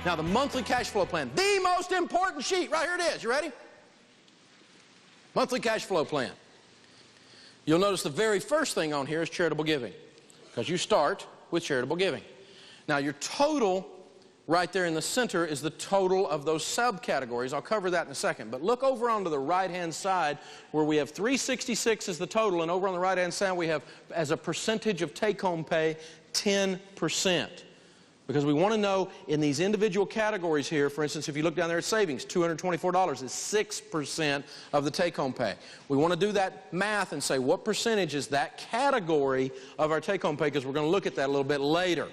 Now, the monthly cash flow plan, the most important sheet, right here it is. You ready? Monthly cash flow plan. You'll notice the very first thing on here is charitable giving, because you start with charitable giving. Now, your total right there in the center is the total of those subcategories. I'll cover that in a second. But look over onto the right-hand side where we have $366 as the total, and over on the right-hand side we have, as a percentage of take-home pay, 10%. Because we want to know in these individual categories here, for instance, if you look down there at savings, $224 is 6% of the take-home pay. We want to do that math and say what percentage is that category of our take-home pay, because we're going to look at that a little bit later.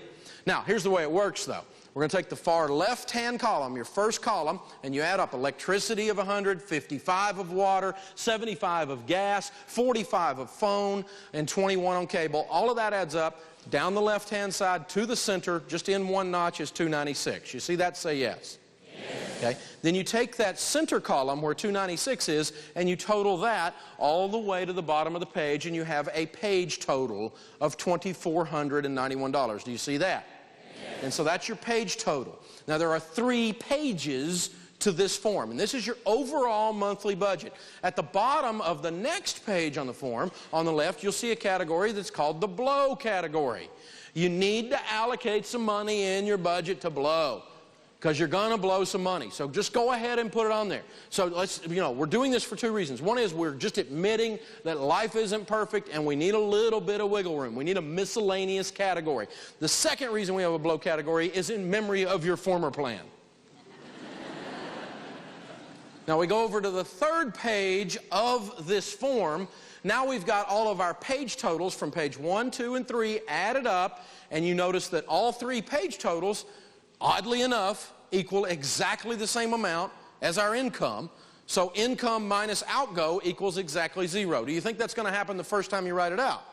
Now, here's the way it works, though. We're going to take the far left-hand column, your first column, and you add up electricity of 100, 55 of water, 75 of gas, 45 of phone, and 21 on cable. All of that adds up. Down the left-hand side to the center, just in one notch, is $296. You see that? Say yes. Yes. Okay. Then you take that center column where $296 is, and you total that all the way to the bottom of the page, and you have a page total of $2,491. Do you see that? Yes. And so that's your page total. Now, there are 3 pages to this form, and this is your overall monthly budget. At the bottom of the next page on the form, on the left, you'll see a category that's called the blow category. You need to allocate some money in your budget to blow, because you're going to blow some money. So just go ahead and put it on there. So we're doing this for 2 reasons. One is we're just admitting that life isn't perfect and we need a little bit of wiggle room. We need a miscellaneous category. The second reason we have a blow category is in memory of your former plan. Now we go over to the 3rd page of this form. Now we've got all of our page totals from page 1, 2, and 3 added up, and you notice that all 3 page totals, oddly enough, equal exactly the same amount as our income. So income minus outgo equals exactly 0. Do you think that's going to happen the first time you write it out?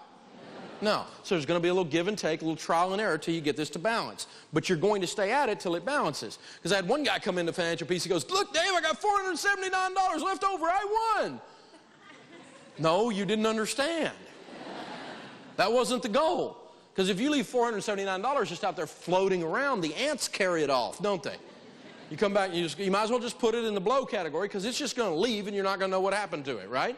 No. So there's going to be a little give and take, a little trial and error till you get this to balance. But you're going to stay at it till it balances. Because I had one guy come into Financial Peace, he goes, "Look, Dave, I got $479 left over. I won." No, you didn't understand. That wasn't the goal. Because if you leave $479 just out there floating around, the ants carry it off, don't they? You come back and you might as well just put it in the blow category, because it's just going to leave and you're not going to know what happened to it, right?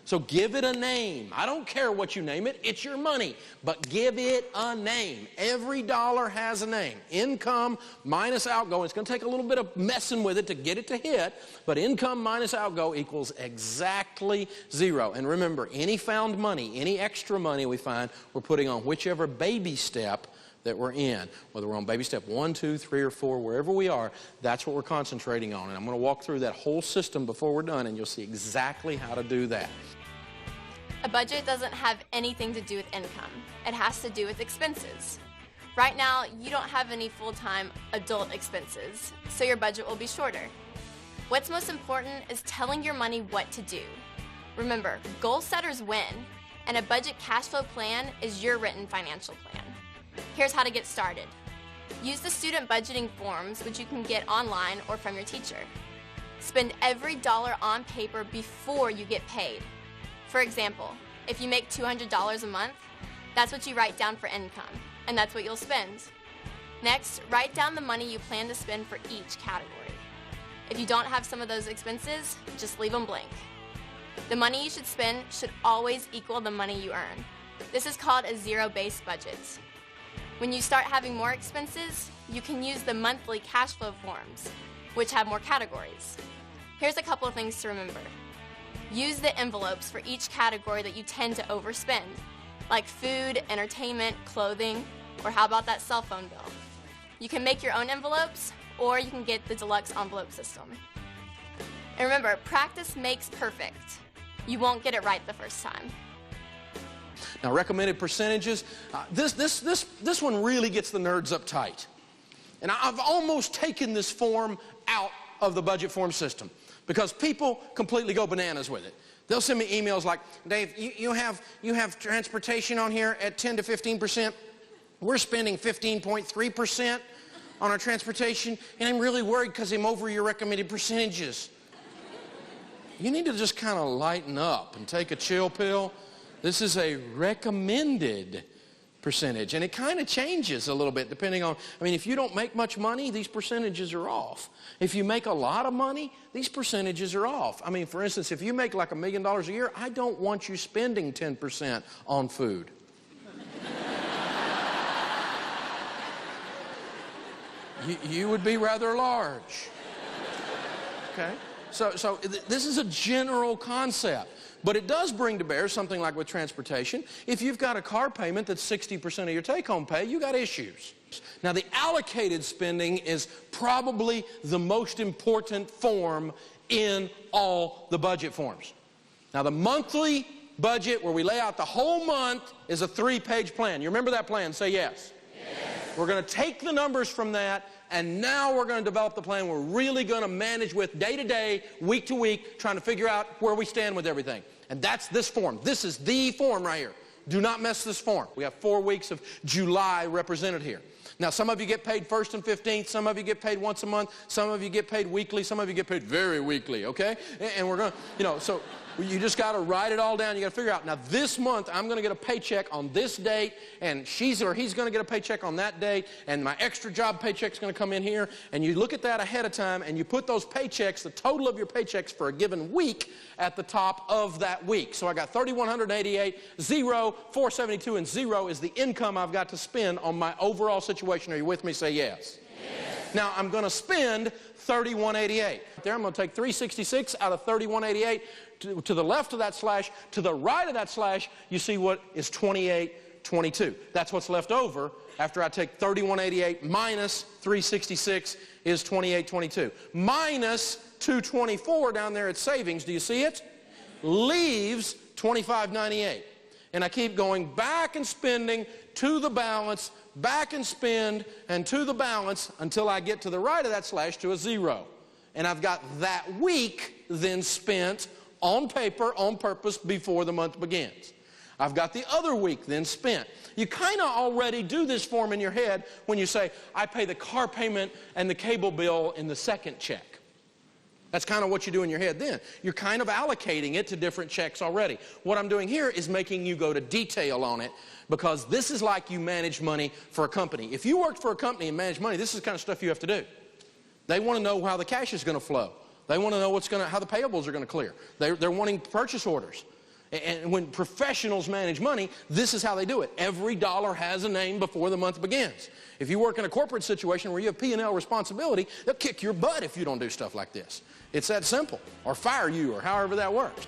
So give it a name. I don't care what you name it. It's your money. But give it a name. Every dollar has a name. Income minus outgo. It's going to take a little bit of messing with it to get it to hit. But income minus outgo equals exactly 0. And remember, any found money, any extra money we find, we're putting on whichever baby step that we're in. Whether we're on baby step 1, 2, 3, or 4, wherever we are, that's what we're concentrating on. And I'm going to walk through that whole system before we're done, and you'll see exactly how to do that. A budget doesn't have anything to do with income. It has to do with expenses. Right now, you don't have any full-time adult expenses, so your budget will be shorter. What's most important is telling your money what to do. Remember, goal setters win, and a budget cash flow plan is your written financial plan. Here's how to get started. Use the student budgeting forms, which you can get online or from your teacher. Spend every dollar on paper before you get paid. For example, if you make $200 a month, that's what you write down for income, and that's what you'll spend. Next, write down the money you plan to spend for each category. If you don't have some of those expenses, just leave them blank. The money you should spend should always equal the money you earn. This is called a zero-based budget. When you start having more expenses, you can use the monthly cash flow forms, which have more categories. Here's a couple of things to remember. Use the envelopes for each category that you tend to overspend, like food, entertainment, clothing, or how about that cell phone bill? You can make your own envelopes, or you can get the deluxe envelope system. And remember, practice makes perfect. You won't get it right the first time. Now, recommended percentages, this one really gets the nerds uptight. And I've almost taken this form out of the budget form system, because people completely go bananas with it. They'll send me emails like, "Dave, you have transportation on here at 10 to 15%. We're spending 15.3% on our transportation, and I'm really worried because I'm over your recommended percentages." You need to just kind of lighten up and take a chill pill. This is a recommended percentage. And it kind of changes a little bit depending on, I mean, if you don't make much money, these percentages are off. If you make a lot of money, these percentages are off. I mean, for instance, if you make like $1 million a year, I don't want you spending 10% on food. You would be rather large. Okay? So this is a general concept. But it does bring to bear something like with transportation. If you've got a car payment that's 60% of your take-home pay, you got issues. Now, the allocated spending is probably the most important form in all the budget forms. Now, the monthly budget where we lay out the whole month is a 3-page plan. You remember that plan? Say yes. Yes. We're going to take the numbers from that, and now we're going to develop the plan we're really going to manage with day to day, week to week, trying to figure out where we stand with everything. And that's this form. This is the form right here. Do not mess this form. We have 4 weeks of July represented here. Now, some of you get paid 1st and 15th. Some of you get paid once a month. Some of you get paid weekly. Some of you get paid very weekly, okay? And we're going to, so you just got to write it all down. You got to figure out, now this month I'm going to get a paycheck on this date, and she's or he's going to get a paycheck on that date, and my extra job paycheck's going to come in here. And you look at that ahead of time, and you put those paychecks, the total of your paychecks for a given week, at the top of that week. So I got 3,188, 0, 472, and 0 is the income I've got to spend on my overall situation. Are you with me? Say yes. Yes. Now I'm going to spend 3,188. There I'm going to take 366 out of 3,188. To the left of that slash, to the right of that slash, you see what is 2822. That's what's left over after I take 3,188 minus 366 is 2822. Minus 224 down there at savings, do you see it? Leaves 2598. And I keep going back and spending to the balance, back and spend, and to the balance until I get to the right of that slash to a 0. And I've got that week then spent on paper, on purpose, before the month begins. I've got the other week then spent. You kind of already do this form in your head when you say, I pay the car payment and the cable bill in the second check. That's kind of what you do in your head then. You're kind of allocating it to different checks already. What I'm doing here is making you go to detail on it, because this is like you manage money for a company. If you worked for a company and manage money, this is the kind of stuff you have to do. They want to know how the cash is going to flow. They want to know how the payables are going to clear. They're wanting purchase orders. And when professionals manage money, this is how they do it. Every dollar has a name before the month begins. If you work in a corporate situation where you have P&L responsibility, they'll kick your butt if you don't do stuff like this. It's that simple. Or fire you, or however that works.